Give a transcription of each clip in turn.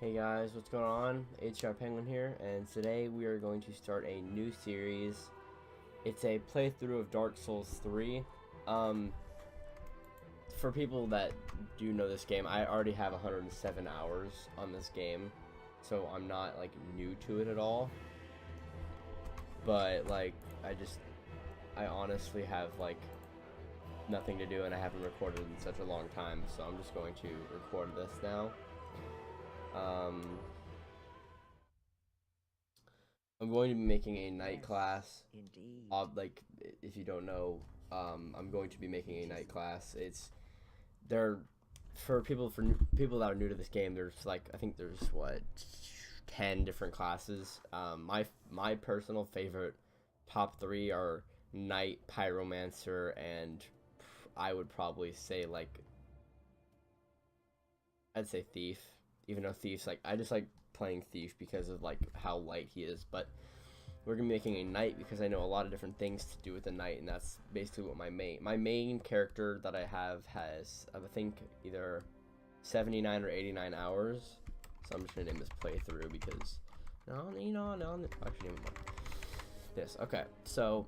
Hey guys, what's going on? HR Penguin here, and today we are going to start a new series. It's a playthrough of Dark Souls 3. For people that do know this game, I already have 107 hours on this game, so I'm not like new to it at all. But like, I honestly have like nothing to do, and I haven't recorded in such a long time, so I'm just going to record this now. I'm going to be making a night class. Indeed. Like, if you don't know, I'm going to be making a night class. There for people that are new to this game. There's like, I think there's what 10 different classes. My personal favorite top 3 are Knight, Pyromancer, and I would probably say I'd say Thief. Even though Thief's like, I just like playing Thief because of like how light he is, but we're gonna be making a knight because I know a lot of different things to do with the knight, and that's basically what my main character that I have has, I think, either 79 or 89 hours. So I'm just gonna name this playthrough because no, actually name this. Okay, so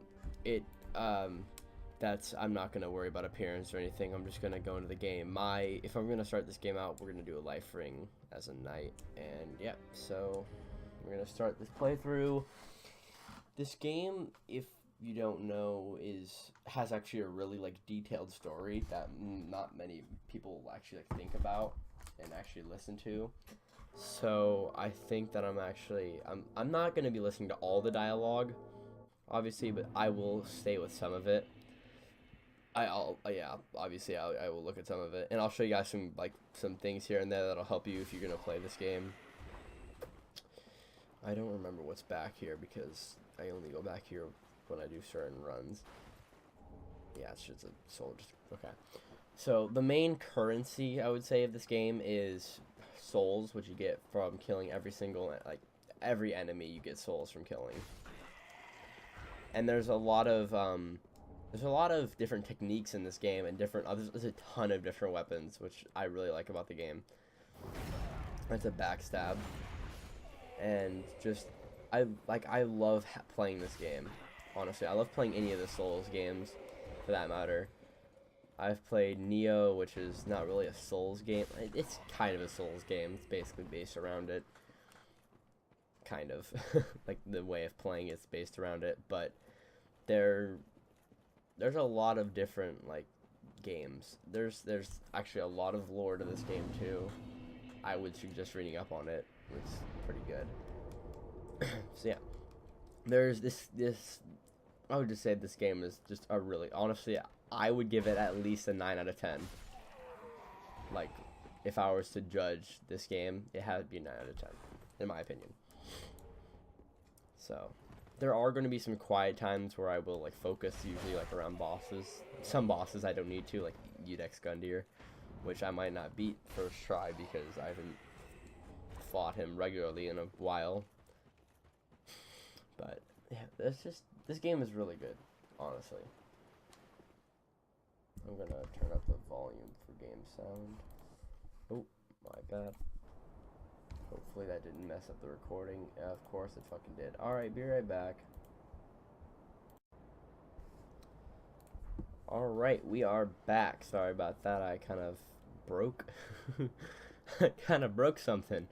I'm not gonna worry about appearance or anything. I'm just gonna go into the game. If I'm gonna start this game out, we're gonna do a life ring as a knight, and yeah. So we're gonna start this playthrough. This game, if you don't know, has actually a really like detailed story that not many people actually like think about and actually listen to. So I think that I'm not gonna be listening to all the dialogue, obviously, but I will stay with some of it. Obviously I will look at some of it, and I'll show you guys some things here and there that'll help you if you're gonna play this game. I don't remember what's back here because I only go back here when I do certain runs. Yeah, it's just a soul. Okay. So the main currency, I would say, of this game is souls, which you get from killing every enemy. You get souls from killing, and there's a lot of different techniques in this game, and there's a ton of different weapons, which I really like about the game. That's a backstab. And just I love playing this game. Honestly, I love playing any of the Souls games, for that matter. I've played Nioh, which is not really a Souls game. It's kind of a Souls game. It's basically based around it. Kind of. Like, the way of playing it's based around it. But there's a lot of different, like, games. There's actually a lot of lore to this game, too. I would suggest reading up on it. It's pretty good. So yeah, there's this I would just say this game is just a really, honestly, I would give it at least a 9 out of 10. Like, if I was to judge this game, it had to be a 9 out of 10 in my opinion. So there are going to be some quiet times where I will like focus, usually like around bosses. Some bosses I don't need to, like Udex Gundyr, which I might not beat first try because I haven't fought him regularly in a while. But yeah, this game is really good, honestly. I'm gonna turn up the volume for game sound. Oh, my bad. Hopefully that didn't mess up the recording. Yeah, of course it fucking did. Alright, be right back. Alright, we are back. Sorry about that, I kind of broke. Something.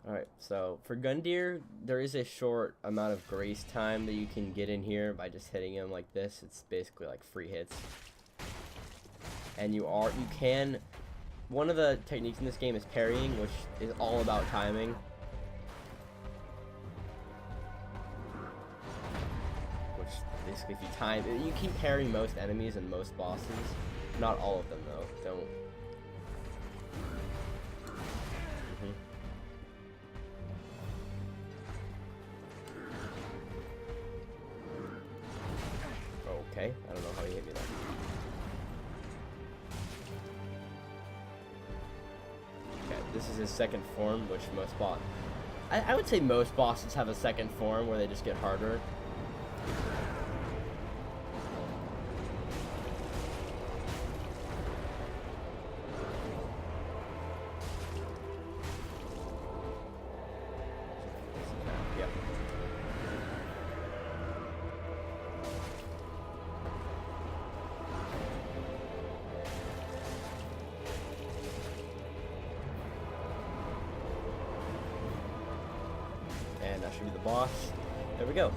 Alright, so for Gundyr, there is a short amount of grace time that you can get in here by just hitting him like this. It's basically like free hits. And one of the techniques in this game is parrying, which is all about timing. Which basically, if you time, you can parry most enemies and most bosses. Not all of them though, don't. Okay, I don't know how he hit me there. Okay, this is his second form, which I would say most bosses have a second form where they just get harder. should be the boss. There we go.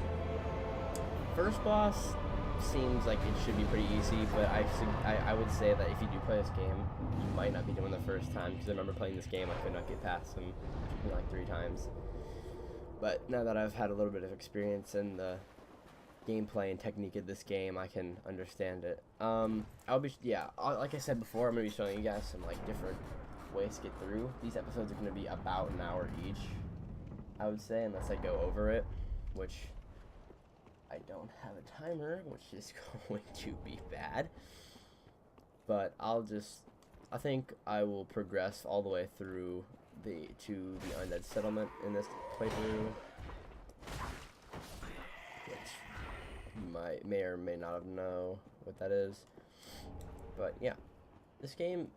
First boss seems like it should be pretty easy, but I would say that if you do play this game, you might not be doing the first time, because I remember playing this game, I could not get past him like 3 times. But now that I've had a little bit of experience in the gameplay and technique of this game, I can understand it. Like I said before, I'm going to be showing you guys some like different ways to get through. These episodes are going to be about an hour each, I would say, unless I go over it, which I don't have a timer, which is going to be bad. But I think I will progress all the way through to the Undead Settlement in this playthrough, which you may or may not know what that is. But yeah, this game,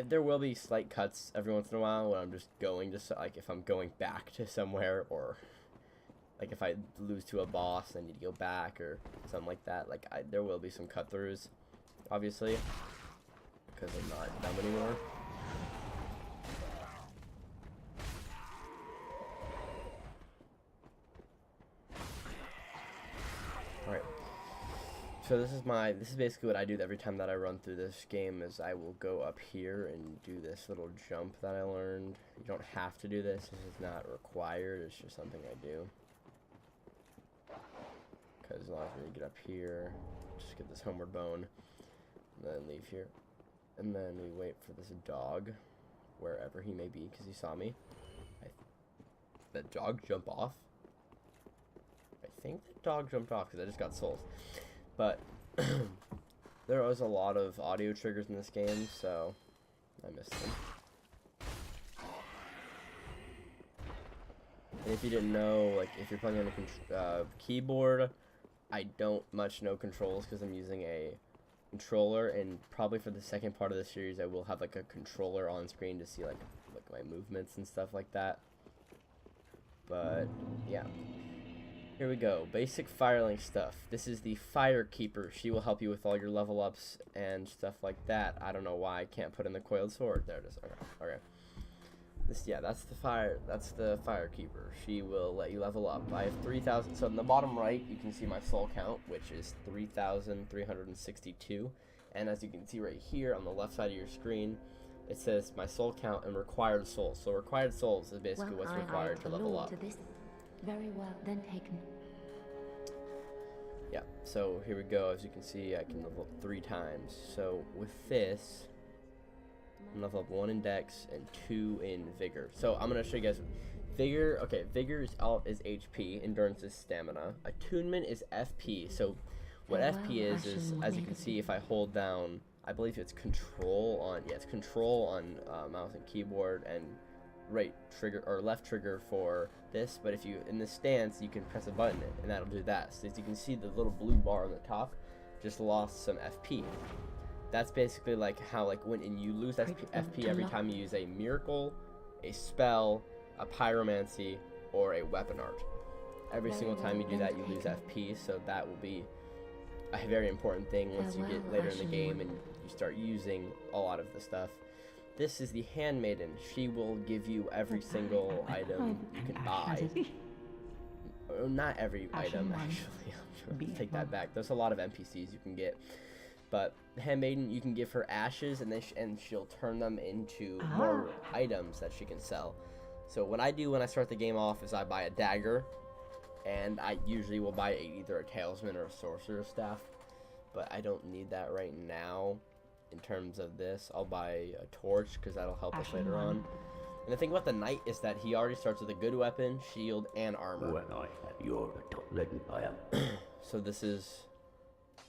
there will be slight cuts every once in a while when I'm just going to, like, if I'm going back to somewhere, or like if I lose to a boss and I need to go back or something like that. Like, there will be some cut-throughs, obviously, because I'm not dumb anymore. Alright. So this is basically what I do every time that I run through this game, is I will go up here and do this little jump that I learned. You don't have to do this. This is not required. It's just something I do. Because as long as we get up here, just get this homeward bone, and then leave here. And then we wait for this dog, wherever he may be, because he saw me. That dog jump off? I think the dog jumped off because I just got souls. But there was a lot of audio triggers in this game, so I missed them. And if you didn't know, like, if you're playing on a keyboard, I don't much know controls because I'm using a controller, and probably for the second part of the series I will have like a controller on screen to see like my movements and stuff like that. But yeah, here we go. Basic Firelink stuff. This is the Fire Keeper. She will help you with all your level ups and stuff like that. I don't know why I can't put in the Coiled Sword. There it is. Okay. That's the Fire Keeper. She will let you level up. I have 3,000. So in the bottom right, you can see my soul count, which is 3,362. And as you can see right here on the left side of your screen, it says my soul count and required souls. So required souls is basically what's required to level up. Very well, then taken. Yeah, so here we go. As you can see, I can level up 3 times. So with this, I'm level up 1 in Dex and 2 in Vigor. So I'm gonna show you guys Vigor. Okay, Vigor is HP, Endurance is Stamina, Attunement is FP. So what FP is as you can see, if I hold down, I believe it's Control on mouse and keyboard, and right trigger or left trigger for this. But if you in this stance, you can press a button and that'll do that. So as you can see, the little blue bar on the top just lost some FP. That's basically like how, like, when you lose FP every time you use a miracle, a spell, a pyromancy, or a weapon art. Every single time you do that, you lose FP, so that will be a very important thing once you get later in the game and you start using a lot of the stuff. This is the Handmaiden. She will give you every single item you can buy. Not every item, actually. I'll take that back. There's a lot of NPCs you can get. But the Handmaiden, you can give her ashes, and she'll turn them into more items that she can sell. So what I do when I start the game off is I buy a dagger, and I usually will buy either a talisman or a sorcerer's staff. But I don't need that right now. In terms of this, I'll buy a torch because that'll help us later on. And the thing about the knight is that he already starts with a good weapon, shield, and armor. When I have your legend, I am. So this is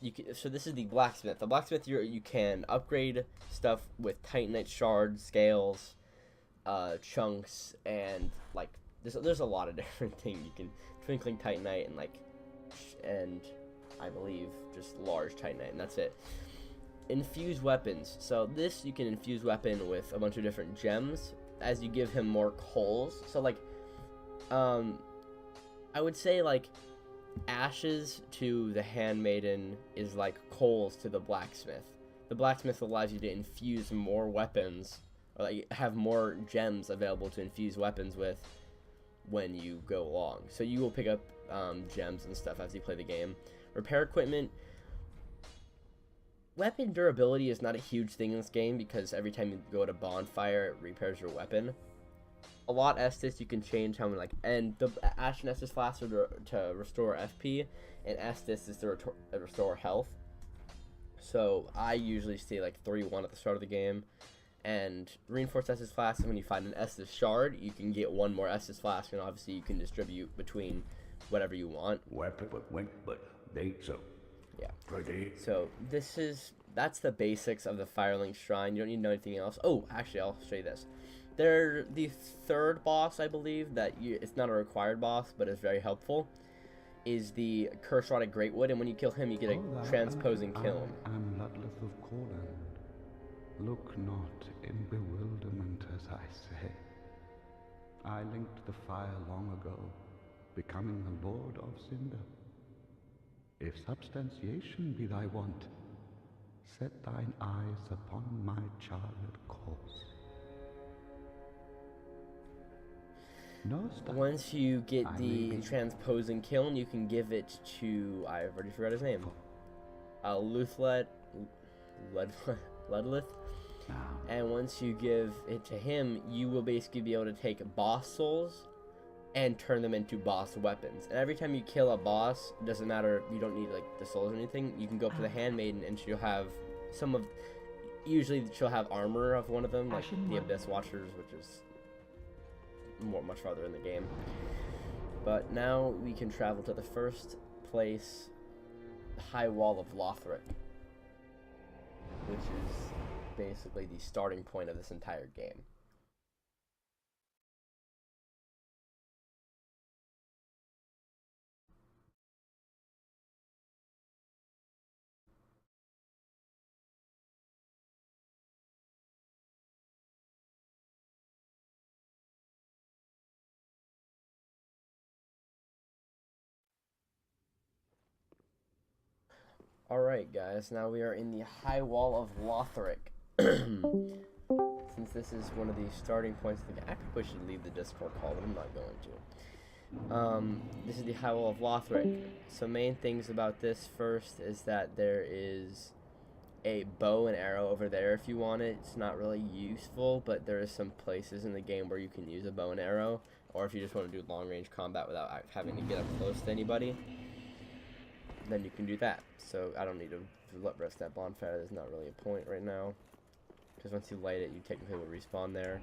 the blacksmith. The blacksmith, you can upgrade stuff with titanite shards, scales, chunks, and like there's a lot of different things you can. Twinkling titanite and I believe just large titanite, and that's it. Infuse weapons. So this, you can infuse weapon with a bunch of different gems as you give him more coals. So like, I would say like ashes to the Handmaiden is like coals to the blacksmith. The blacksmith allows you to infuse more weapons, or like have more gems available to infuse weapons with. when you go along. So you will pick up gems and stuff as you play the game. Repair equipment. Weapon durability is not a huge thing in this game because every time you go to bonfire, it repairs your weapon. A lot Estus, you can change how many, and the Ashen Estus flasks are to restore FP, and Estus is to restore health. So I usually stay 3-1 at the start of the game. And Reinforced Estus flasks, when you find an Estus shard, you can get one more Estus flask, and obviously you can distribute between whatever you want. Weapon went, but they so. Yeah. Ready. So that's the basics of the Firelink Shrine. You don't need to know anything else. Oh, actually, I'll show you this. They're the third boss, I believe, it's not a required boss, but it's very helpful, is the Curse Rotted Greatwood, and when you kill him, you get a transposing kiln. I am Ludleth of Corland. Look not in bewilderment as I say. I linked the fire long ago, becoming the Lord of Cinder. If substantiation be thy want, set thine eyes upon my charred corpse. Once you get the transposing kiln, you can give it to, I've already forgot his name, Ludleth. And once you give it to him, you will basically be able to take boss souls and turn them into boss weapons. And every time you kill a boss, it doesn't matter, you don't need the souls or anything, you can go up to the Handmaiden and she'll have usually she'll have armor of one of them, like the Abyss Watchers, which is much farther in the game. But now we can travel to the first place, the High Wall of Lothric, which is basically the starting point of this entire game. Alright guys, now we are in the High Wall of Lothric. Since this is one of the starting points of the game, I probably should leave the Discord call, but I'm not going to. This is the High Wall of Lothric. Some main things about this first is that there is a bow and arrow over there if you want it. It's not really useful, but there is some places in the game where you can use a bow and arrow, or if you just want to do long range combat without having to get up close to anybody, then you can do that. So I don't need to rest that bonfire. There's not really a point right now, because once you light it, you technically will respawn there.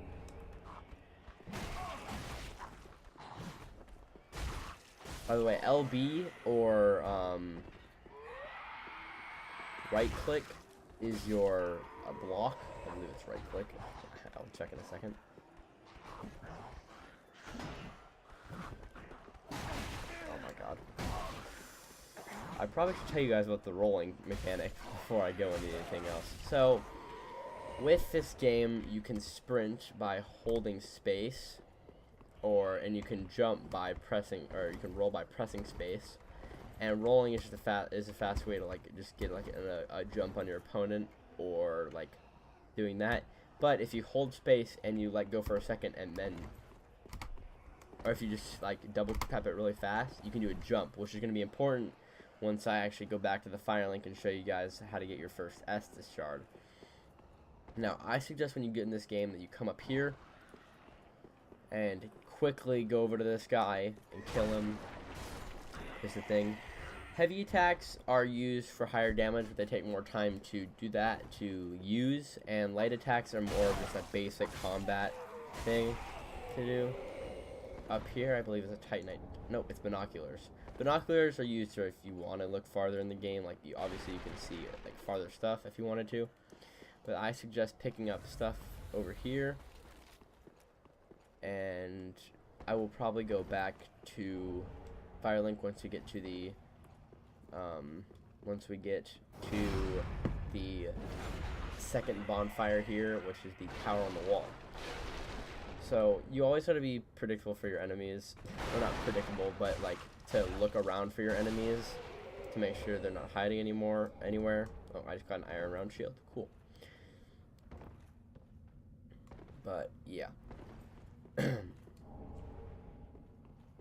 By the way, LB or right click is your block. I believe it's right click. I'll check in a second. Oh my god. I probably should tell you guys about the rolling mechanic before I go into anything else. So, with this game, you can sprint by holding space, and you can jump by pressing, or you can roll by pressing space. And rolling is just a fast way to just get a jump on your opponent, or doing that. But if you hold space and you go for a second and then, or if you just double tap it really fast, you can do a jump, which is going to be important once I actually go back to the Firelink and show you guys how to get your first Estus shard. Now, I suggest when you get in this game that you come up here and quickly go over to this guy and kill him. Here's the thing. Heavy attacks are used for higher damage, but they take more time to do that, to use, and light attacks are more of just a basic combat thing to do. Up here, I believe, is a Titanite. Nope, it's binoculars. Binoculars are used for if you want to look farther in the game, obviously you can see farther stuff if you wanted to. But I suggest picking up stuff over here, and I will probably go back to Firelink once we get to the second bonfire here, which is the Tower on the Wall. So you always got to be predictable for your enemies. Well, not predictable, but to look around for your enemies to make sure they're not hiding anymore anywhere. Oh, I just got an iron round shield. Cool. But yeah.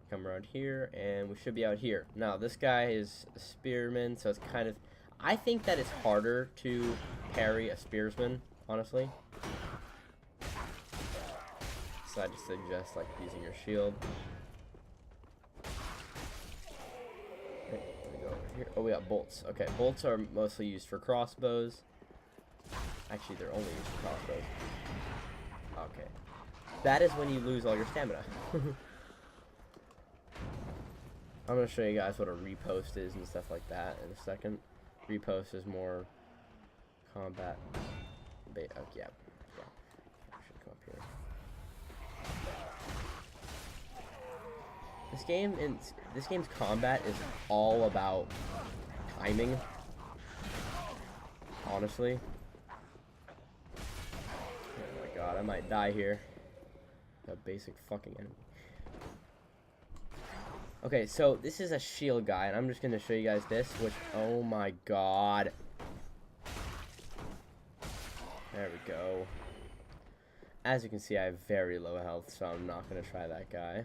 Come around here, and we should be out here. Now, this guy is a spearman, so it's kind of... I think that it's harder to parry a spearsman, honestly. So I just suggest, like, using your shield. Okay, let me go over here. Oh, we got bolts. Okay, bolts are mostly used for crossbows. Actually, they're only used for crossbows. Okay. That is when you lose all your stamina. I'm going to show you guys what a repost is and stuff like that in a second. Repost is more combat. Oh, yeah. I should come up here. This game's combat is all about timing. Honestly. Oh my god, I might die here. A basic fucking enemy. Okay, so this is a shield guy, and I'm just gonna show you guys this, which, oh my god. There we go. As you can see, I have very low health, so I'm not gonna try that guy.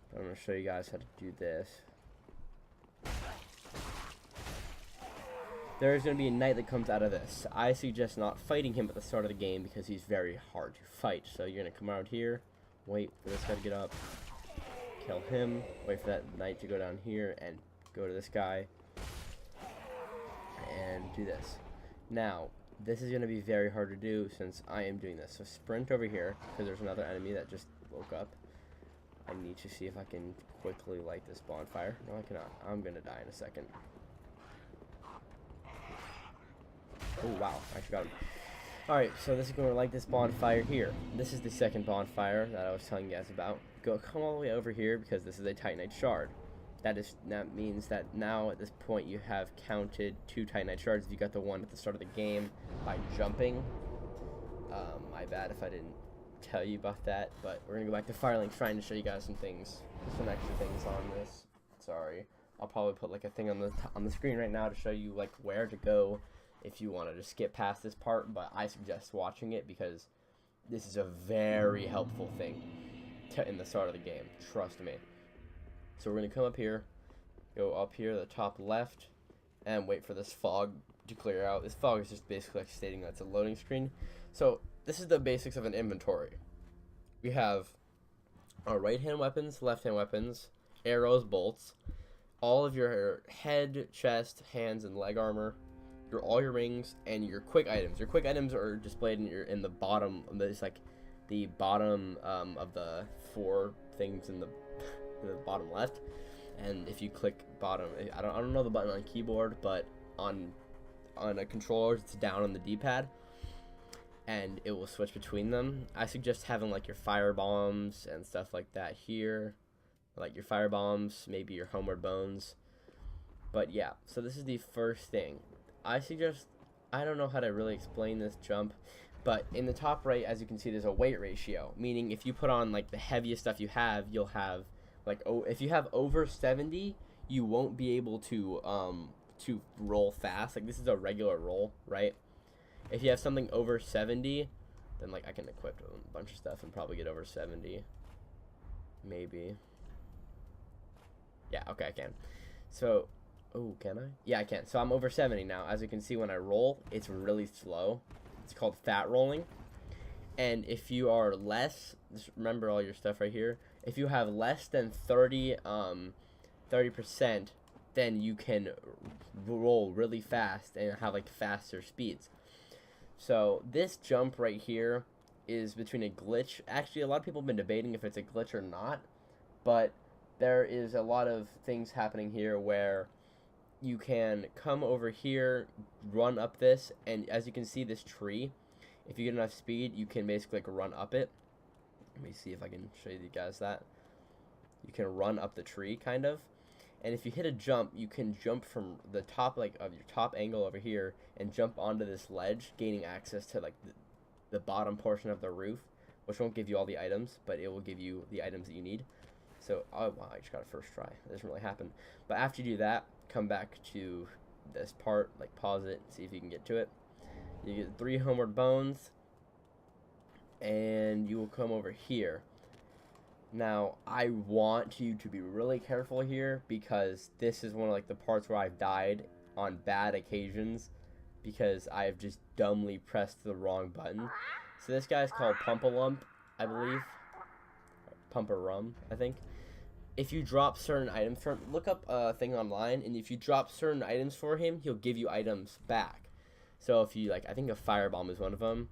But I'm gonna show you guys how to do this. There's gonna be a knight that comes out of this. I suggest not fighting him at the start of the game because he's very hard to fight. So you're gonna come around here, wait for this guy to get up. Kill him, wait for that knight to go down here, and go to this guy, and do this. Now, this is going to be very hard to do since I am doing this. So sprint over here, because there's another enemy that just woke up. I need to see if I can quickly light this bonfire. No, I cannot. I'm going to die in a second. Oh, wow. I actually got him. Alright, so this is going to light this bonfire here. This is the second bonfire that I was telling you guys about. Come all the way over here because this is a Titanite shard. That means that now at this point you have counted 2 Titanite shards. You got the one at the start of the game by jumping. My bad if I didn't tell you about that, but we're gonna go back to Firelink trying to show you guys some things, some extra things on this. Sorry, I'll probably put like a thing on the screen right now to show you like where to go if you want to just skip past this part. But I suggest watching it because this is a very helpful thing in the start of the game, trust me. So we're gonna come up here, go up here to the top left, and wait for this fog to clear out. This fog is just basically like stating that it's a loading screen. So this is the basics of an inventory. We have our right hand weapons, left hand weapons, arrows, bolts, all of your head, chest, hands, and leg armor, all your rings, and your quick items. Your quick items are displayed in the bottom. It's like the bottom of the 4 things in the bottom left, and if you click bottom, I don't know the button on keyboard, but on a controller it's down on the D-pad, and it will switch between them. I suggest having like your fire bombs and stuff like that here, like your fire bombs, maybe your homeward bones. But yeah, so this is the first thing. I don't know how to really explain this jump. But in the top right, as you can see, there's a weight ratio, meaning if you put on like the heaviest stuff you have, you'll have like, if you have over 70, you won't be able to roll fast. Like this is a regular roll, right? If you have something over 70, then like I can equip a bunch of stuff and probably get over 70, maybe. Yeah, okay, I can. So, oh, can I? Yeah, I can. So I'm over 70 now. As you can see, when I roll, it's really slow. It's called fat rolling. And if you are less, just remember all your stuff right here. If you have less than 30%, then you can roll really fast and have like faster speeds. So this jump right here is between a glitch. Actually, a lot of people have been debating if it's a glitch or not, but there is a lot of things happening here where you can come over here, run up this, and as you can see, this tree, if you get enough speed, you can basically like run up it. Let me see if I can show you guys that. You can run up the tree, kind of. And if you hit a jump, you can jump from the top, like, of your top angle over here and jump onto this ledge, gaining access to, like, the bottom portion of the roof, which won't give you all the items, but it will give you the items that you need. So, oh, wow, I just got a first try. It doesn't really happen. But after you do that, come back to this part, like, pause it, see if you can get to it. You get 3 homeward bones, and you will come over here. Now, I want you to be really careful here because this is one of like the parts where I've died on bad occasions because I have just dumbly pressed the wrong button. So this guy's called Pumpalump, I believe. Pumparum, I think. If you drop certain items for him, look up a thing online, and if you drop certain items for him, he'll give you items back. So if you, like, I think a firebomb is one of them.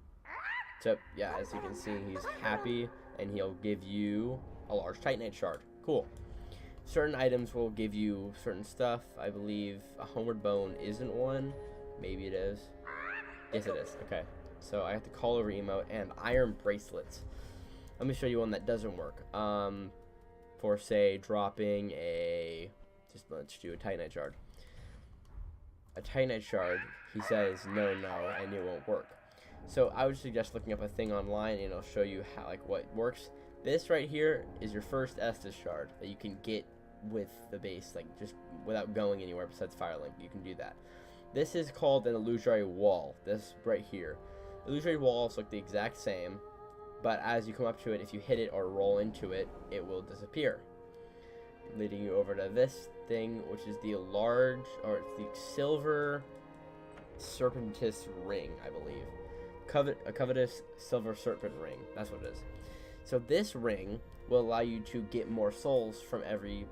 So, yeah, as you can see, he's happy, and he'll give you a large Titanite shard. Cool. Certain items will give you certain stuff. I believe a Homeward Bone isn't one. Maybe it is. Yes, it is. Okay. So I have the Call Over emote and Iron Bracelets. Let me show you one that doesn't work. For, say, dropping a... Just let's do a Titanite shard. A Titanite shard, he says, no, and it won't work. So I would suggest looking up a thing online, and it'll show you how, like, what works. This right here is your first Estus shard that you can get with the base, like, just without going anywhere besides Firelink. You can do that. This is called an illusory wall. This right here. Illusory walls look the exact same, but as you come up to it, if you hit it or roll into it, it will disappear, leading you over to this thing, which is the large, or it's the silver serpentis ring, I believe. A covetous silver serpent ring. That's what it is. So this ring will allow you to get more souls from every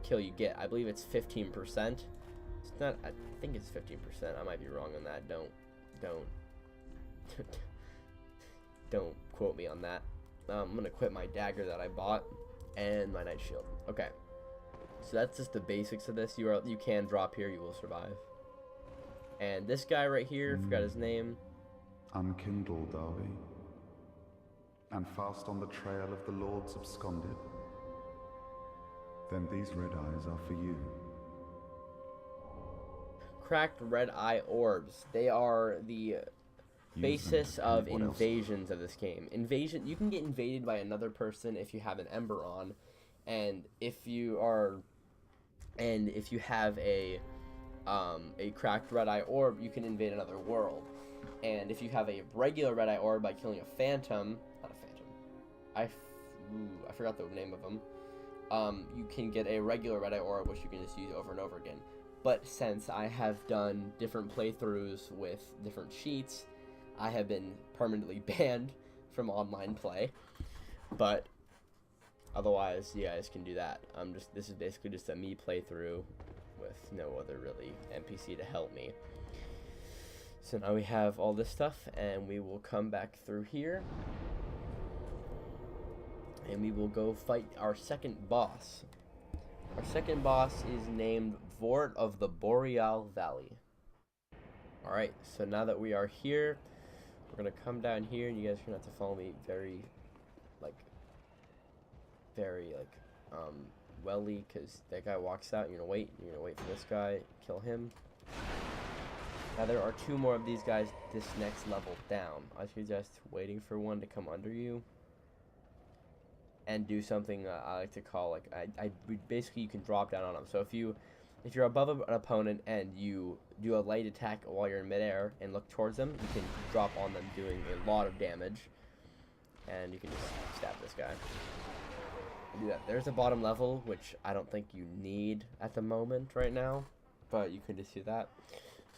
kill you get. I believe it's 15%. It's not. I think it's 15%. I might be wrong on that. Don't quote me on that. I'm gonna quit my dagger that I bought and my knight shield. Okay. So that's just the basics of this. You can drop here. You will survive. And this guy right here, forgot his name. Unkindled, are we? And fast on the trail of the Lords absconded? Then these red eyes are for you. Cracked red eye orbs. They are the basis of invasions of this game. Invasion. You can get invaded by another person if you have an Ember on, and if you have a cracked red eye orb, you can invade another world. And if you have a regular red eye orb by killing a phantom, not a phantom, I forgot the name of them. You can get a regular red eye orb, which you can just use over and over again. But since I have done different playthroughs with different cheats, I have been permanently banned from online play. But otherwise, you guys can do that. This is basically just a me playthrough with no other really NPC to help me. So now we have all this stuff, and we will come back through here, and we will go fight our second boss. Our second boss is named Vort of the Boreal Valley. Alright, so now that we are here, we're going to come down here, and you guys are going to have to follow me very, welly, because that guy walks out, you're going to wait for this guy, kill him. Now there are 2 more of these guys this next level down. I suggest waiting for one to come under you and do something I like to call, like, basically you can drop down on them. So if you're above an opponent and you do a light attack while you're in midair and look towards them, you can drop on them doing a lot of damage, and you can just stab this guy. Do that. There's a bottom level, which I don't think you need at the moment right now, but you can just do that.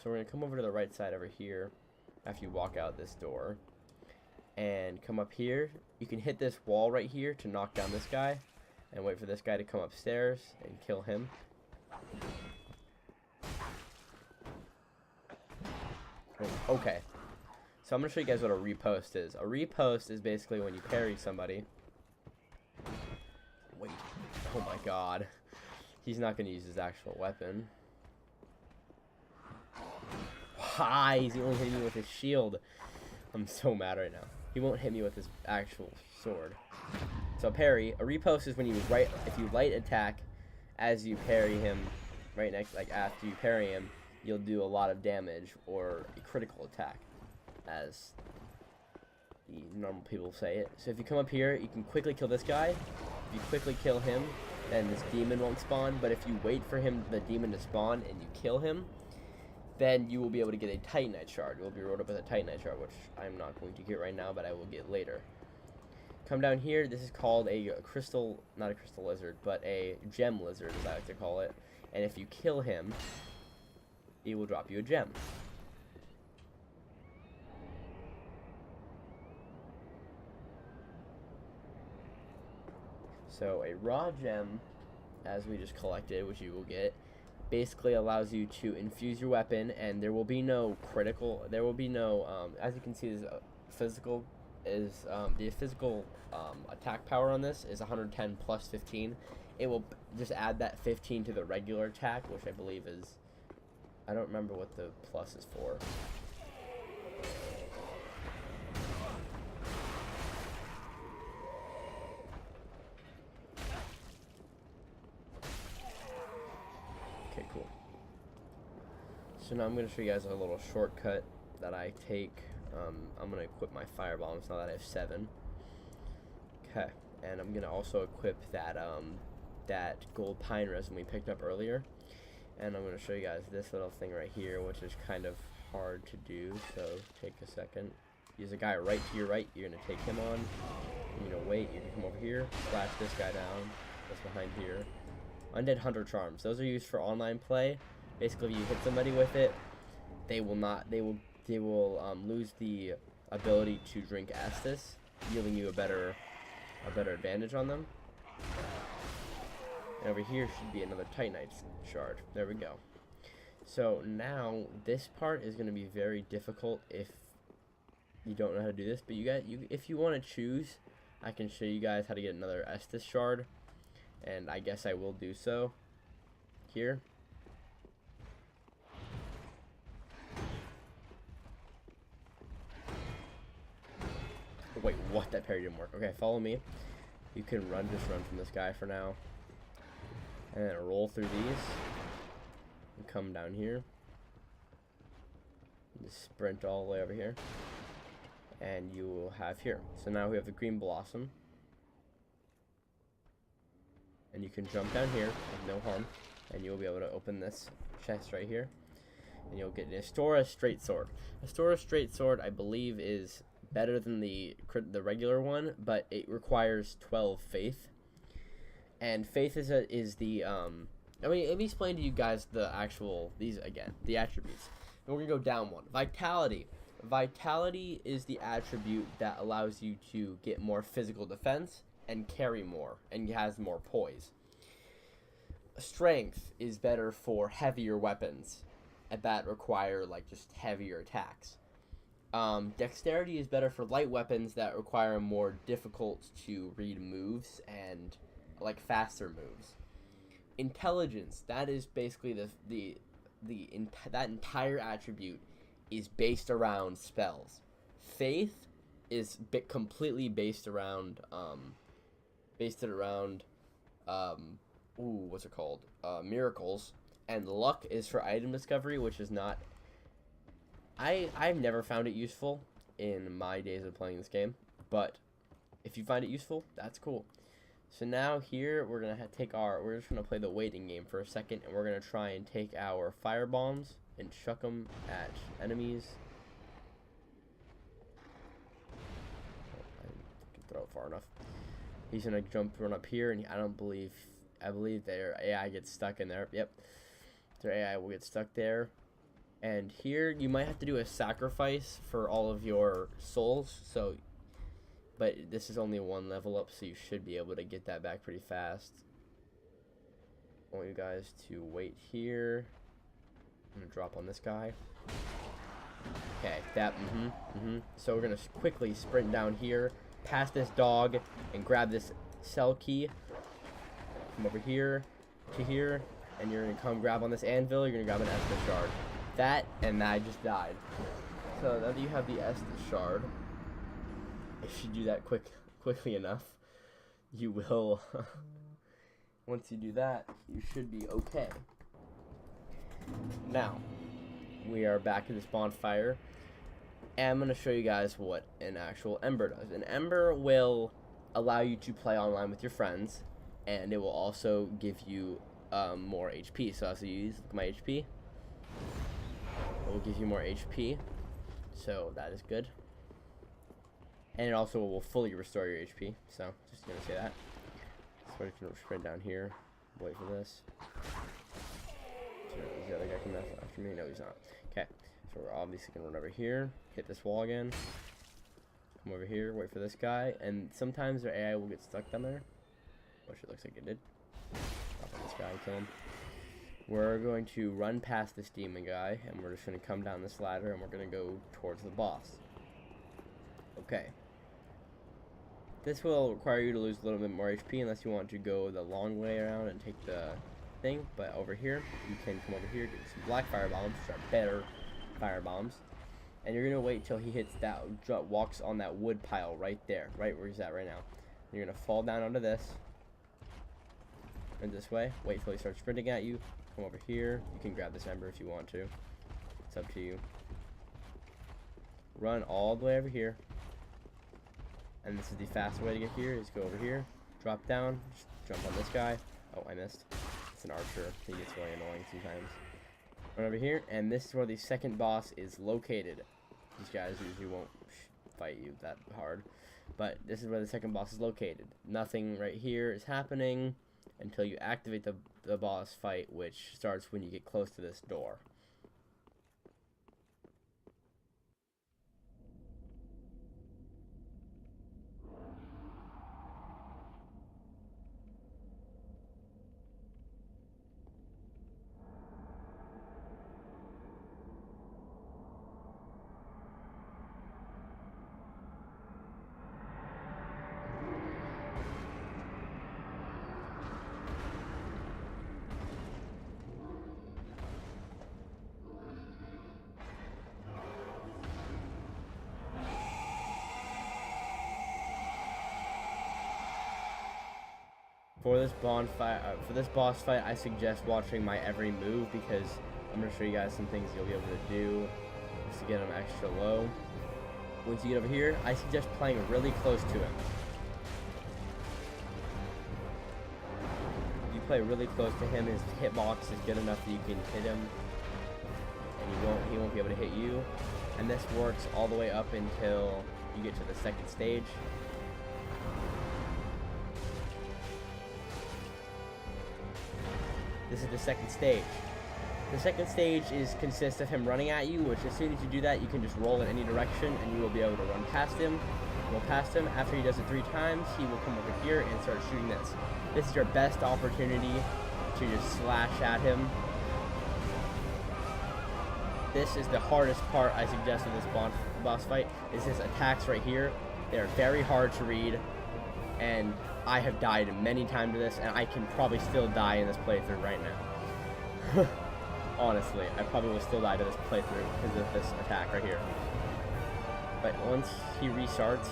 So we're going to come over to the right side over here after you walk out this door, and come up here. You can hit this wall right here to knock down this guy, and wait for this guy to come upstairs and kill him. Okay, so I'm going to show you guys what a repost is. A repost is basically when you parry somebody. Wait, oh my god. He's not going to use his actual weapon. Why? He's only hitting me with his shield. I'm so mad right now. He won't hit me with his actual sword. So parry. A repost is when if you light attack as you parry him, right next, like after you parry him, you'll do a lot of damage, or a critical attack, as the normal people say it. So if you come up here, you can quickly kill this guy. If you quickly kill him, then this demon won't spawn. But if you wait for the demon to spawn, and you kill him, then you will be able to get a Titanite shard. You will be rolled up with a Titanite shard, which I'm not going to get right now, but I will get later. come down here. This is called a crystal, not a crystal lizard, but a gem lizard, as I like to call it. And if you kill him, he will drop you a gem. So a raw gem, as we just collected, which you will get, basically allows you to infuse your weapon, and there will be no critical, there will be no, as you can see, the physical attack power on this is 110 plus 15. It will just add that 15 to the regular attack, which I believe is, I don't remember what the plus is for. Okay, cool. So now I'm going to show you guys a little shortcut that I take. I'm going to equip my fire bombs now that I have 7. Okay, and I'm going to also equip that that gold pine resin we picked up earlier. And I'm going to show you guys this little thing right here, which is kind of hard to do, so take a second. Use a guy right to your right, you're going to take him on. You're going to wait, you can come over here, slash this guy down, that's behind here. Undead Hunter Charms, those are used for online play. Basically, if you hit somebody with it, they will lose the ability to drink Estus, giving you a better advantage on them. And over here should be another Titanite shard. There we go. So now this part is going to be very difficult if you don't know how to do this. But if you want to choose, I can show you guys how to get another Estus shard, and I guess I will do so here. Wait, what? That parry didn't work. Okay, follow me. You can just run from this guy for now. And then roll through these. And come down here. Just sprint all the way over here. And you will have here. So now we have the green blossom. And you can jump down here with no harm. And you'll be able to open this chest right here. And you'll get an Astora Straight Sword. Astora Straight Sword, I believe, is better than the regular one, but it requires 12 faith. And faith is the let me explain to you guys the attributes. And we're gonna go down one. Vitality. Vitality is the attribute that allows you to get more physical defense and carry more, and has more poise. Strength is better for heavier weapons that require like just heavier attacks. Dexterity is better for light weapons that require more difficult to read moves and like faster moves. Intelligence, that is basically that entire attribute is based around spells. Faith is completely based around what's it called? Miracles. And luck is for item discovery, which is not. I've never found it useful in my days of playing this game, but if you find it useful, that's cool. So now here we're gonna we're just gonna play the waiting game for a second, and we're gonna try and take our fire bombs and chuck them at enemies. I can throw it far enough. He's gonna run up here, and I believe their AI gets stuck in there. Yep, their AI will get stuck there. And here you might have to do a sacrifice for all of your souls. But this is only 1 level up, so you should be able to get that back pretty fast. I want you guys to wait here. I'm gonna drop on this guy. Okay, So we're gonna quickly sprint down here, past this dog, and grab this cell key. Come over here to here, and you're gonna come grab on this anvil. You're gonna grab an Estus shard. That, and I just died. So now that you have the Estus shard, if you do that quickly enough, you will. Once you do that, you should be okay. Now, we are back at this bonfire, and I'm going to show you guys what an actual Ember does. An Ember will allow you to play online with your friends, and it will also give you more HP. So as you use my HP, it will give you more HP, so that is good. and it also will fully restore your HP. So just gonna say that. So we can sprint down here. Wait for this. So is the other guy coming after me? No, he's not. Okay, so we're obviously gonna run over here, hit this wall again, come over here, wait for this guy, and sometimes their AI will get stuck down there, which it looks like it did. Drop on this guy and kill him. We're going to run past this demon guy, and we're just gonna come down this ladder, and we're gonna go towards the boss. Okay. This will require you to lose a little bit more HP unless you want to go the long way around and take the thing. But over here, you can come over here, get some black fire bombs, which are better fire bombs. And you're going to wait till he hits that, walks on that wood pile right there, right where he's at right now. You're going to fall down onto this. And this way, wait till he starts sprinting at you. Come over here. You can grab this ember if you want to. It's up to you. Run all the way over here. And this is the fastest way to get here, is go over here, drop down, just jump on this guy. Oh, I missed. It's an archer. He gets really annoying sometimes. Run over here, and this is where the second boss is located. These guys usually won't fight you that hard, but this is where the second boss is located. Nothing right here is happening until you activate the boss fight, which starts when you get close to this door. For this boss fight, I suggest watching my every move, because I'm going to show you guys some things you'll be able to do just to get him extra low. Once you get over here, I suggest playing really close to him. If you play really close to him, his hitbox is good enough that you can hit him, and he won't be able to hit you. And this works all the way up until you get to the second stage. This is the second stage. The second stage consists of him running at you, which as soon as you do that, you can just roll in any direction and you will be able to run past him. Roll past him. After he does it 3 times, he will come over here and start shooting this. This is your best opportunity to just slash at him. This is the hardest part, I suggest, of this boss fight, is his attacks right here. They're very hard to read, and I have died many times to this, and I can probably still die in this playthrough right now. Honestly, I probably will still die to this playthrough because of this attack right here. But once he restarts,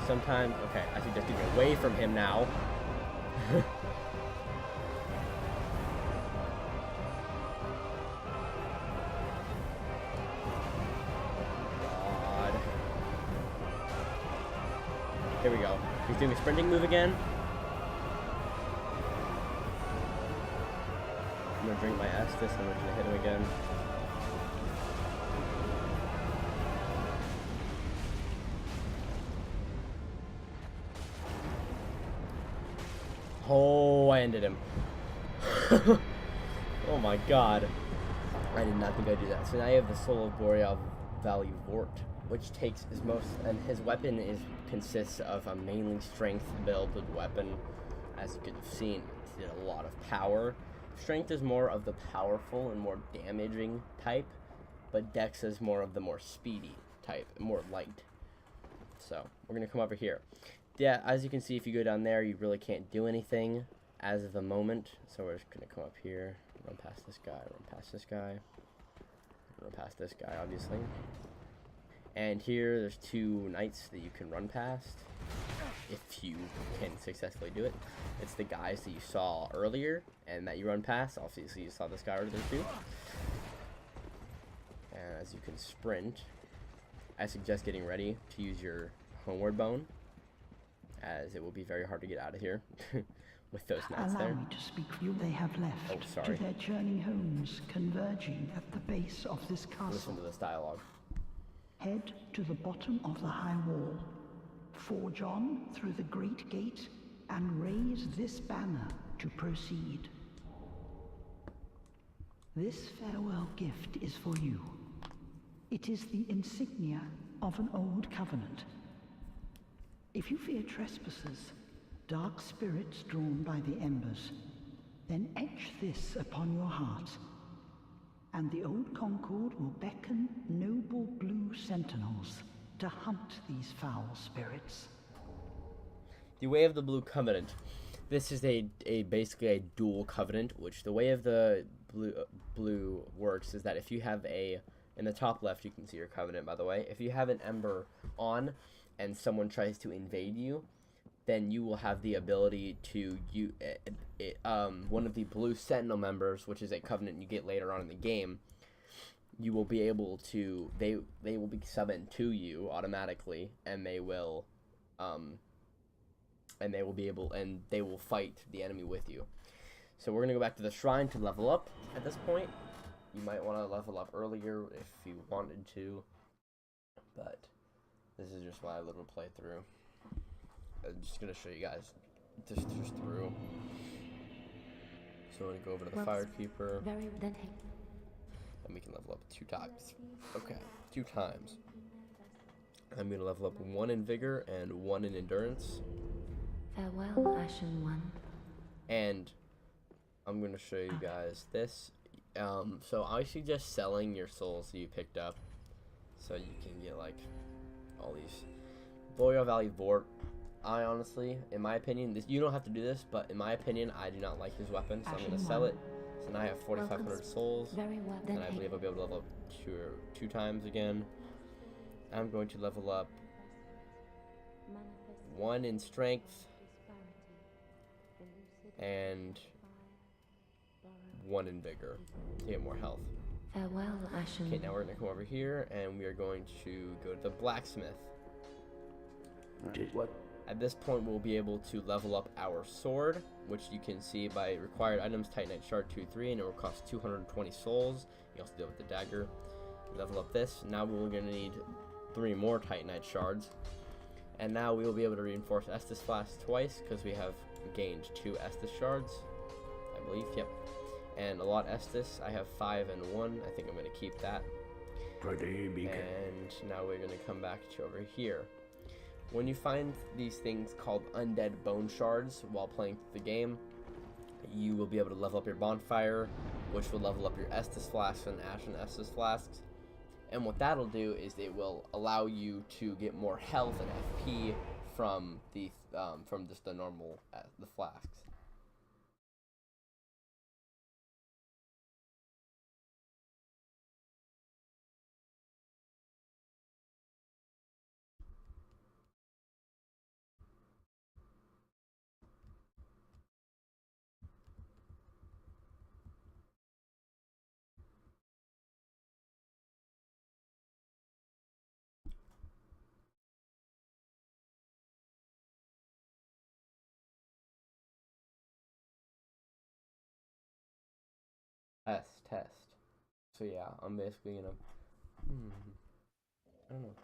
sometimes... Okay, I suggest getting away from him now. God. Here we go. He's doing a sprinting move again. I'm gonna drink my Estus and we're gonna hit him again. Oh, I ended him. Oh my god. I did not think I'd do that. So now you have the Soul of Boreal Value Vort, which takes his most, and his weapon consists of a mainly strength builded weapon. As you could have seen, it's a lot of power. Strength is more of the powerful and more damaging type, but Dex is more of the more speedy type, more light. So we're gonna come over here. Yeah, as you can see, if you go down there, you really can't do anything as of the moment. So we're just gonna come up here, run past this guy, run past this guy, run past this guy, obviously. And here, there's 2 knights that you can run past, if you can successfully do it. It's the guys that you saw earlier, and that you run past. Obviously, you saw this guy earlier too. And as you can sprint, I suggest getting ready to use your homeward bone, as it will be very hard to get out of here with those knights there. Allow me to speak for you. They have left sorry. to their journey homes, converging at the base of this castle. Listen to this dialogue. Head to the bottom of the high wall. Forge on through the great gate and raise this banner to proceed. This farewell gift is for you. It is the insignia of an old covenant. If you fear trespassers, dark spirits drawn by the embers, then etch this upon your heart, and the old Concord will beckon noble blue sentinels to hunt these foul spirits. The Way of the Blue Covenant. This is basically a dual covenant, which the Way of the blue works is that if you have in the top left, you can see your covenant, by the way. If you have an ember on and someone tries to invade you, then you will have the ability to one of the blue sentinel members, which is a covenant you get later on in the game. You will be able to they will be summoned to you automatically, and they will fight the enemy with you. So we're gonna go back to the shrine to level up. At this point, you might want to level up earlier if you wanted to, but this is just my little playthrough. I'm just gonna show you guys just through. So we're gonna go over to the Firekeeper, and we can level up 2 times. Okay, 2 times. I'm gonna level up 1 in Vigor and 1 in Endurance. Farewell, Ashen One. And I'm gonna show you guys this. So I suggest selling your souls that you picked up, so you can get like all these. Boreal Valley Vort. I honestly, in my opinion, you don't have to do this, but in my opinion, I do not like his weapon, so I'm going to sell it. So now I have 4,500 souls, and I believe I'll be able to level up 2 times again. I'm going to level up 1 in Strength, and 1 in Vigor to get more health. Farewell, Ashen. Okay, now we're going to come over here, and we are going to go to the Blacksmith. What? At this point, we'll be able to level up our sword, which you can see by required items, Titanite Shard 2-3, and it will cost 220 souls. You also deal with the dagger. Level up this. Now we're going to need 3 more Titanite Shards. And now we will be able to reinforce Estus Flask twice, because we have gained 2 Estus Shards, I believe, yep. And a lot Estus, I have 5 and 1. I think I'm going to keep that. Pretty beacon. And now we're going to come back to over here. When you find these things called undead bone shards while playing the game, you will be able to level up your bonfire, which will level up your Estus Flasks and Ashen Estus Flasks. And what that'll do is it will allow you to get more health and FP from just the normal the flasks. Test. So yeah, I'm basically gonna. I don't know.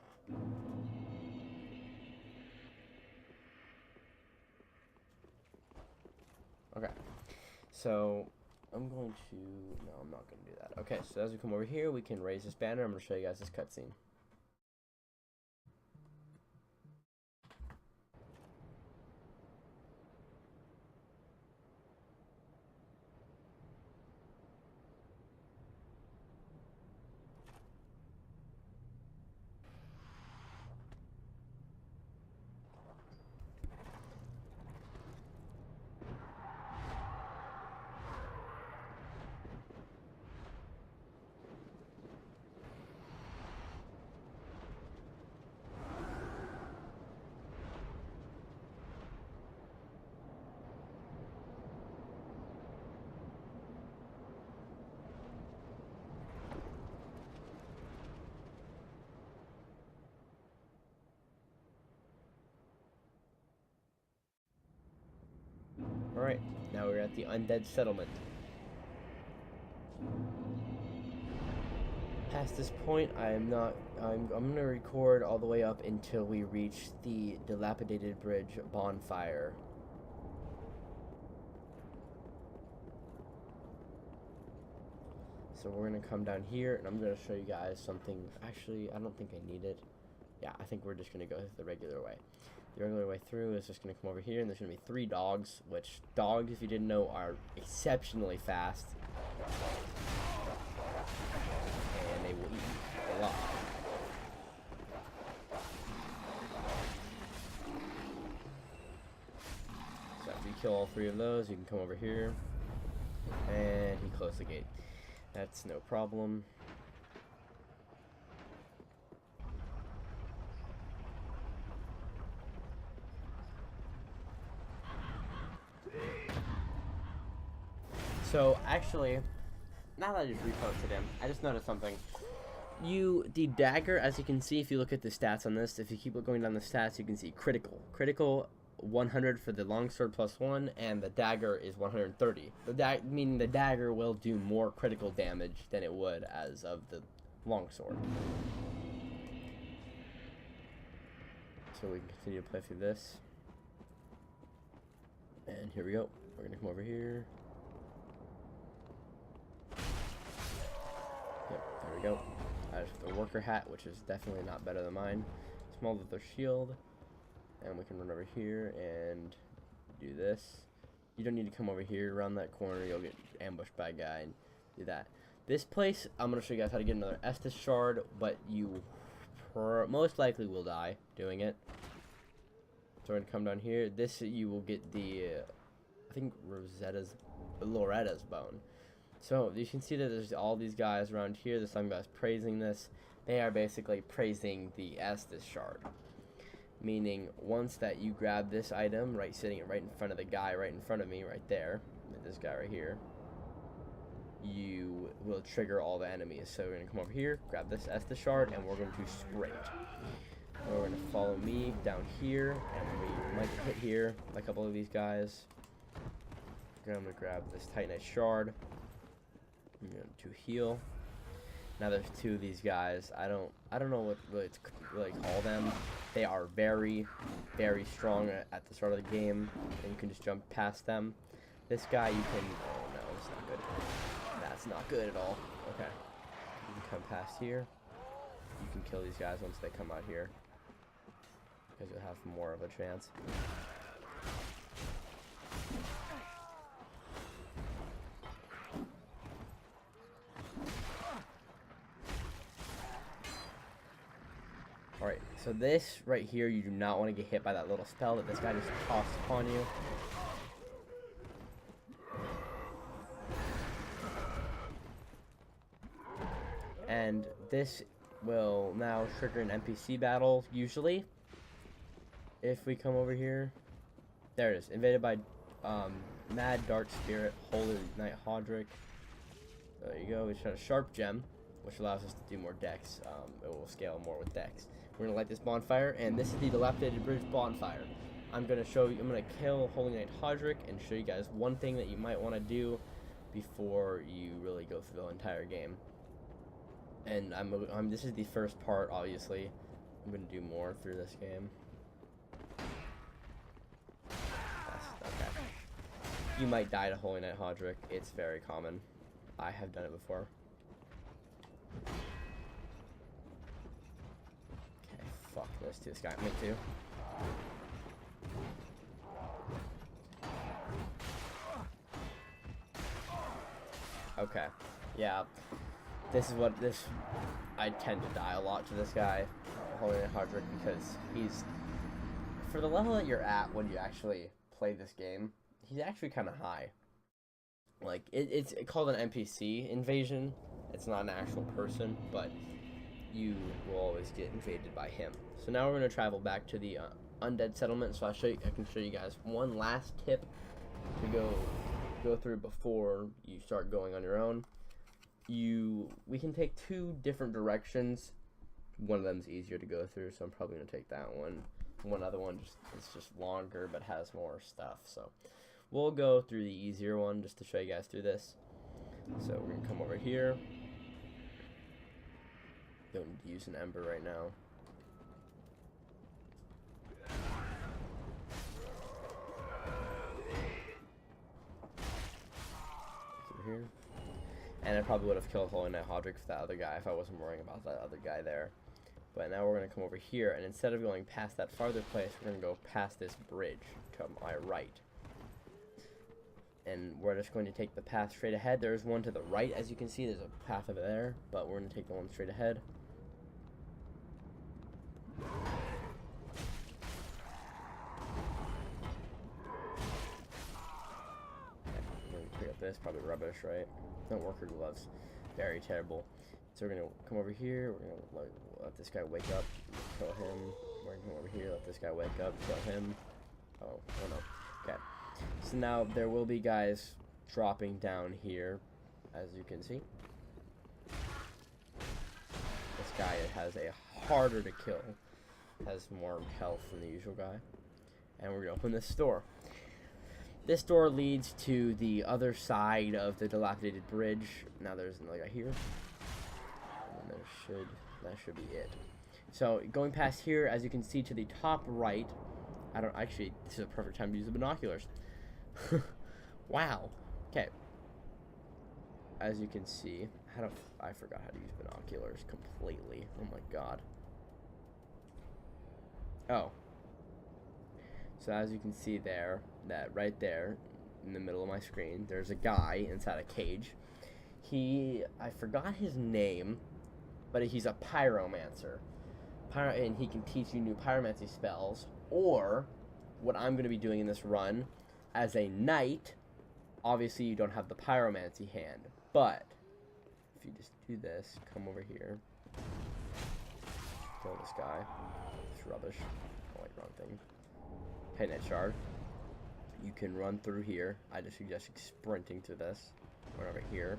Okay, so I'm going to. No, I'm not gonna do that. Okay, so as we come over here, we can raise this banner. I'm gonna show you guys this cutscene. Alright, now we're at the Undead Settlement. Past this point, I'm gonna record all the way up until we reach the dilapidated bridge bonfire. So we're gonna come down here, and I'm gonna show you guys something. Actually, I don't think I need it. Yeah, I think we're just gonna go the regular way. The regular way through is just gonna come over here, and there's gonna be 3 dogs, which dogs, if you didn't know, are exceptionally fast. And they will eat you a lot. So after you kill all 3 of those, you can come over here, and he closed the gate. That's no problem. So actually, now that I just reposted him, I just noticed something. The dagger, as you can see, if you look at the stats on this, if you keep going down the stats, you can see critical 100 for the longsword +1, and the dagger is 130. Meaning the dagger will do more critical damage than it would as of the longsword. So we can continue to play through this. And here we go. We're gonna come over here. Yep, there we go. I just have the worker hat, which is definitely not better than mine. Small leather shield. And we can run over here and do this. You don't need to come over here around that corner. You'll get ambushed by a guy and do that. This place, I'm going to show you guys how to get another Estus shard, but you most likely will die doing it. So we're going to come down here. This, you will get the, I think, Loretta's bone. So you can see that there's all these guys around here. There's some guys praising this. They are basically praising the Estus shard. Meaning, once that you grab this item, sitting right in front of the guy right in front of me, right there, this guy right here, you will trigger all the enemies. So we're going to come over here, grab this Estus shard, and we're going to sprint. We're going to follow me down here, and we might get hit here by a couple of these guys. I'm going to grab this Titanite shard. I'm going to heal. Now there's 2 of these guys. I don't know what really to really call them. They are very, very strong at the start of the game, and you can just jump past them. This guy, you can. Oh no, it's not good. That's not good at all. Okay, you can come past here. You can kill these guys once they come out here, because you'll have more of a chance. Alright, so this right here, you do not want to get hit by that little spell that this guy just tossed upon you. And this will now trigger an NPC battle, usually. If we come over here. There it is. Invaded by Mad Dark Spirit, Holy Knight Hodrick. There you go. We just got a Sharp Gem, which allows us to do more decks. It will scale more with decks. We're going to light this bonfire, and this is the Dilapidated Bridge bonfire. I'm going to kill Holy Knight Hodrick and show you guys one thing that you might want to do before you really go through the entire game. And this is the first part, obviously. I'm going to do more through this game. Okay. You might die to Holy Knight Hodrick. It's very common. I have done it before. Fuck, there's 2 Sky me too. Okay, yeah, I tend to die a lot to this guy, Holy Knight Hodrick, because he's, for the level that you're at when you actually play this game, he's actually kind of high. Like, it's called an NPC invasion. It's not an actual person, but you will always get invaded by him. So now we're going to travel back to the undead settlement. So I can show you guys one last tip to go through before you start going on your own. We can take 2 different directions. One of them is easier to go through, so I'm probably going to take that one. One other one is just longer but has more stuff. So we'll go through the easier one just to show you guys through this. So we're going to come over here. don't need to use an ember right now. Through here. And I probably would have killed Holy Knight Hodrick for that other guy if I wasn't worrying about that other guy there. But now we're going to come over here, and instead of going past that farther place, we're going to go past this bridge to my right. And we're just going to take the path straight ahead. There's one to the right, as you can see. There's a path over there, but we're going to take the one straight ahead. Okay, I'm going to pick up this. Probably rubbish, right? No worker gloves. Very terrible. So we're going to come over here. We're going to let this guy wake up. Kill him. We're going to come over here. Let this guy wake up. Kill him. Oh no. Okay. So now there will be guys dropping down here, as you can see. This guy has a harder to kill, has more health than the usual guy. And we're going to open this door. This door leads to the other side of the dilapidated bridge. Now there's another guy here. And that should be it. So going past here, as you can see to the top right, this is a perfect time to use the binoculars. Wow. Okay. As you can see, I forgot how to use binoculars completely. Oh my god. Oh. So as you can see there, that right there, in the middle of my screen, there's a guy inside a cage. I forgot his name, but he's a pyromancer. And he can teach you new pyromancy spells, or what I'm going to be doing in this run, as a knight, obviously you don't have the pyromancy hand, but if you just do this, come over here, kill this guy, it's rubbish, oh wait, wrong thing, Titan Knight Shard, you can run through here. I just suggest sprinting through this, run over here,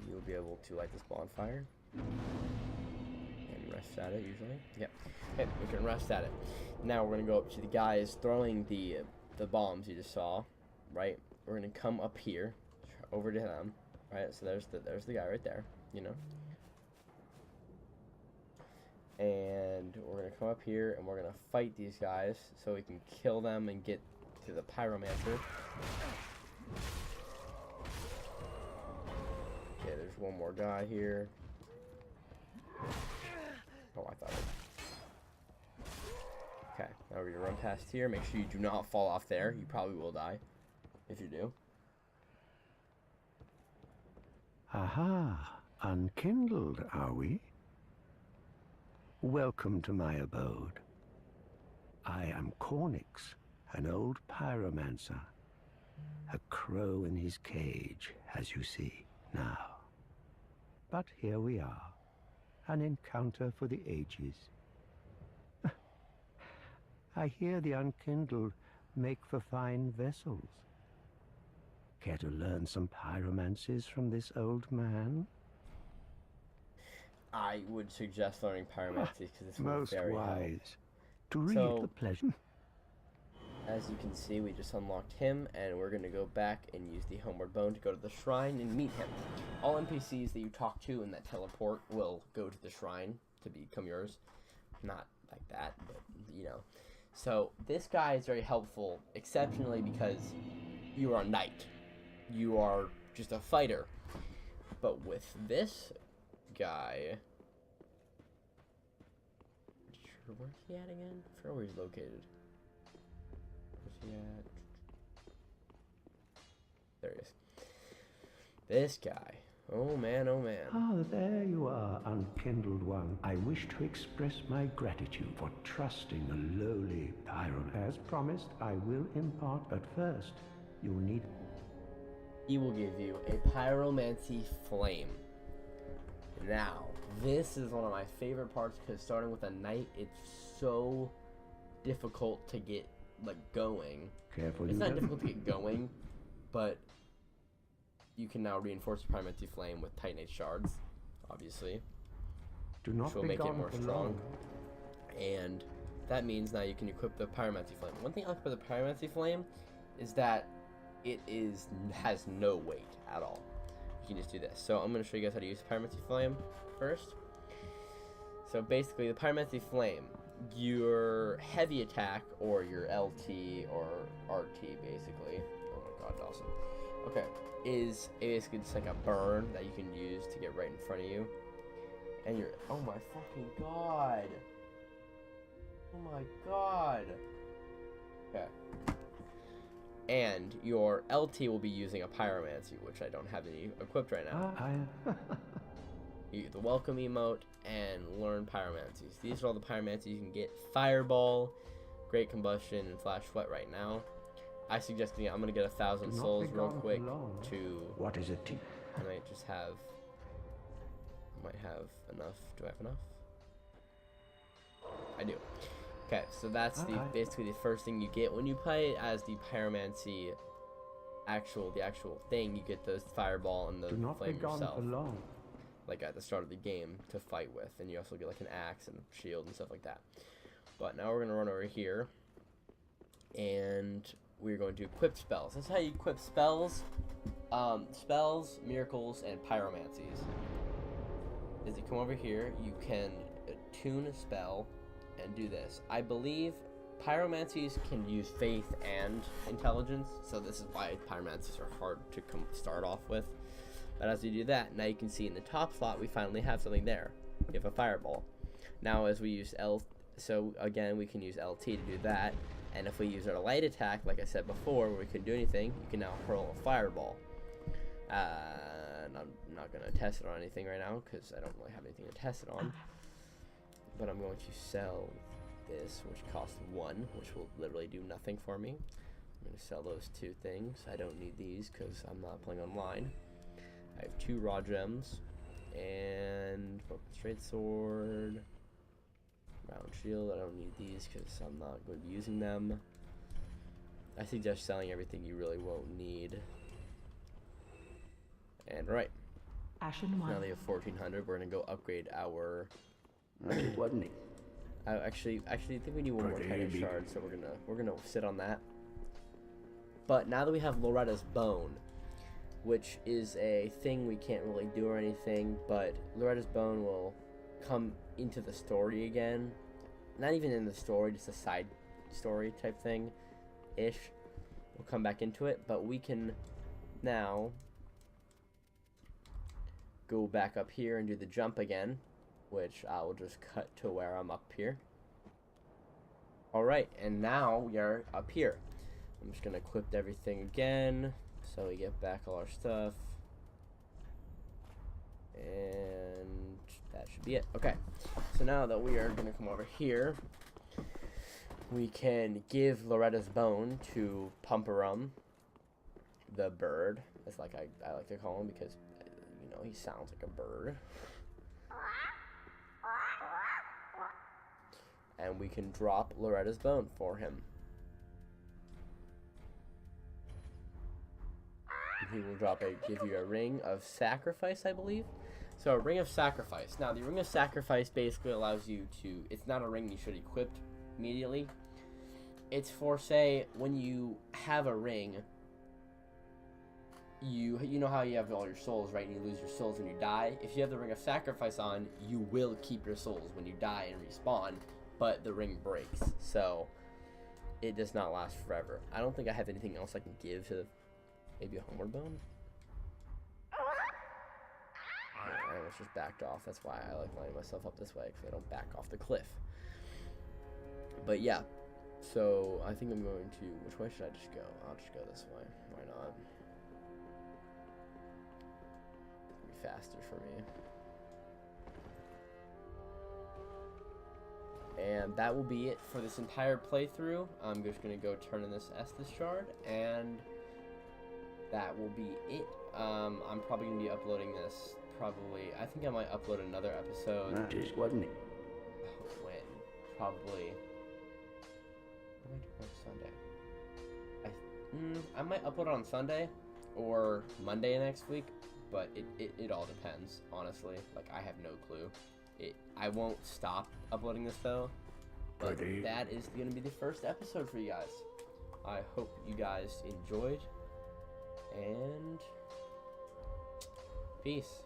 you'll be able to light this bonfire, and rest at it usually, yeah. Okay, we can rest at it. Now we're going to go up to the guys throwing the bombs you just saw, right? We're going to come up here, over to them, right? So there's the guy right there, you know? And we're going to come up here, and we're going to fight these guys so we can kill them and get to the pyromancer. Okay, there's one more guy here. Oh, I thought it. Okay, now we're gonna run past here. Make sure you do not fall off there. You probably will die if you do. Aha, unkindled, are we? Welcome to my abode. I am Cornyx, an old pyromancer. A crow in his cage, as you see now. But here we are, an encounter for the ages. I hear the unkindled make for fine vessels. Care to learn some pyromancies from this old man? I would suggest learning pyromancy because it's Most very wise. To read So- the pleasure. As you can see, we just unlocked him, and we're going to go back and use the Homeward Bone to go to the shrine and meet him. All NPCs that you talk to in that teleport will go to the shrine to become yours. Not like that, but, you know. So, this guy is very helpful, exceptionally because you are a knight. You are just a fighter. But with this guy... Where's he at again? I forgot where he's located. Yet. There he is. This guy. Oh man, oh man. Ah, there you are, unkindled one. I wish to express my gratitude for trusting a lowly pyromancer. As promised, I will impart, but first, you'll need... He will give you a pyromancy flame. Now, this is one of my favorite parts because starting with a knight, it's so difficult to get going. Careful, It's you not don't- difficult to get going, but you can now reinforce the pyromancy flame with Titanate shards, obviously, Do not which will be make it gone more for strong. long. And that means now you can equip the pyromancy flame. One thing I like about the pyromancy flame is that it has no weight at all. You can just do this. So I'm going to show you guys how to use the pyromancy flame first. So basically, the Pyromancy Flame, your heavy attack, or your LT or RT, basically. Oh my god, Dawson. Okay, is basically just like a burn that you can use to get right in front of you. And you're, oh my fucking god. Oh my god. Okay. And your LT will be using a Pyromancy, which I don't have any equipped right now. You get the welcome emote and learn Pyromancies. These are all the Pyromancies you can get. Fireball, Great Combustion, and Flash Sweat right now. I suggest I'm gonna get 1,000 souls real quick to. What is it? I might just have. I might have enough. Do I have enough? I do. Okay, so that's basically the first thing you get when you play it as the Pyromancy. The actual thing, you get the Fireball and the Flame yourself. Like at the start of the game to fight with, and you also get like an axe and shield and stuff like that. But now we're gonna run over here, and we're going to equip spells. That's how you equip spells. Spells, miracles, and pyromancies. As you come over here, you can tune a spell and do this. I believe pyromancies can use faith and intelligence, so this is why pyromancies are hard to start off with. But as you do that, now you can see in the top slot, we finally have something there. You have a fireball. Now as we use so again, we can use LT to do that. And if we use our light attack, like I said before, where we couldn't do anything, you can now hurl a fireball. And I'm not going to test it on anything right now, because I don't really have anything to test it on. But I'm going to sell this, which costs 1, which will literally do nothing for me. I'm going to sell those 2 things. I don't need these, because I'm not playing online. I have 2 raw gems, and straight sword, round shield. I don't need these because I'm not going to be using them. I suggest selling everything you really won't need. And right, Ashen one. now they have 1400. We're gonna go upgrade our. Wasn't it? I actually think we need one more Titan shard, so we're gonna sit on that. But now that we have Loretta's Bone, which is a thing we can't really do or anything, but Loretta's Bone will come into the story again. Not even in the story, just a side story type thing ish. We'll come back into it, but we can now go back up here and do the jump again, which I will just cut to where I'm up here. Alright, and now we are up here. I'm just gonna equip everything again so we get back all our stuff. And that should be it. Okay, so now that we are going to come over here, we can give Loretta's Bone to Pumperum, the bird. That's like I like to call him because, you know, he sounds like a bird. And we can drop Loretta's Bone for him. He will give you a ring of sacrifice, I believe. So a ring of sacrifice. Now the ring of sacrifice basically allows you to, it's not a ring you should equip immediately. It's for, say, when you have a ring, you know how you have all your souls, right? And you lose your souls when you die. If you have the ring of sacrifice on, you will keep your souls when you die and respawn, but the ring breaks. So it does not last forever. I don't think I have anything else I can give to maybe a homeward bone. I almost just backed off. That's why I like lining myself up this way, because I don't back off the cliff. But yeah, so I think I'm going to, which way should I just go? I'll just go this way. Why not? It'll be faster for me. And that will be it for this entire playthrough. I'm just going to go turn in this Estus shard, and that will be it. I'm probably going to be uploading this I think I might upload another episode. That is, wasn't it? When? Probably. What am I doing on Sunday? I might upload it on Sunday or Monday next week, but it all depends, honestly. Like, I have no clue. I won't stop uploading this though, but that is going to be the first episode for you guys. I hope you guys enjoyed, and peace.